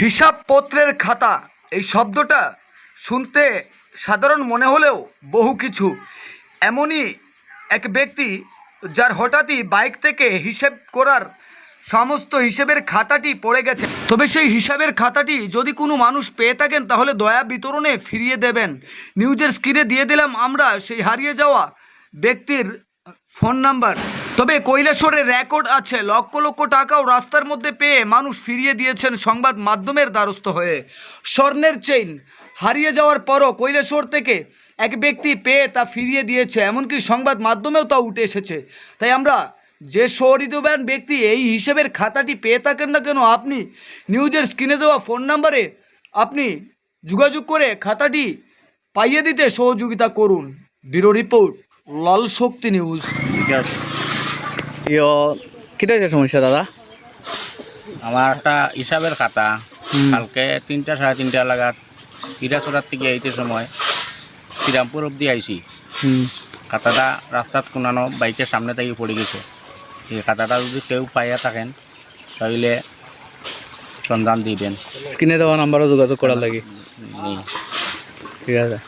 হিসাবপত্রের খাতা এই শব্দটা শুনতে সাধারণ মনে হলেও বহু কিছু। এমনই এক ব্যক্তি যার হঠাৎই বাইক থেকে হিসেব করার সমস্ত হিসেবের খাতাটি পড়ে গেছে। তবে সেই হিসাবের খাতাটি যদি কোনো মানুষ পেয়ে থাকেন তাহলে দয়া বিতরণে ফিরিয়ে দেবেন। নিউজের স্ক্রিনে দিয়ে দিলাম আমরা সেই হারিয়ে যাওয়া ব্যক্তির ফোন নাম্বার। তবে কৈলাসহরের রেকর্ড আছে, লক্ষ লক্ষ টাকাও রাস্তার মধ্যে পেয়ে মানুষ ফিরিয়ে দিয়েছেন সংবাদ মাধ্যমের দ্বারস্থ হয়ে। স্বর্ণের চেইন হারিয়ে যাওয়ার পরও কৈলাসহর থেকে এক ব্যক্তি পেয়ে তা ফিরিয়ে দিয়েছে, এমনকি সংবাদ মাধ্যমেও তা উঠে এসেছে। তাই আমরা যে সহৃদয়বান ব্যক্তি এই হিসেবের খাতাটি পেয়ে থাকেন না কেন, আপনি নিউজের স্ক্রিনে দেওয়া ফোন নাম্বারে আপনি যোগাযোগ করে খাতাটি পাইয়ে দিতে সহযোগিতা করুন। ব্যুরো রিপোর্ট, লাল শক্তি নিউজ। কিটা সমস্যা দাদা? আমার একটা হিসাবের খাতা কালকে 3টা সাড়ে 3টা লাগাত ইরাচড়ার থেকে আইতে সময় শ্রীরামপুর অব্দি আইছি। খাতাটা রাস্তাত কোনানো বাইকের সামনে থেকে পড়ে গেছে। এই খাতাটা যদি কেউ পাইয়া থাকেন তাহলে সন্ধান দিবেন। স্ক্রিনে দেওয়া নাম্বারও যোগাযোগ করার লাগে। ঠিক আছে।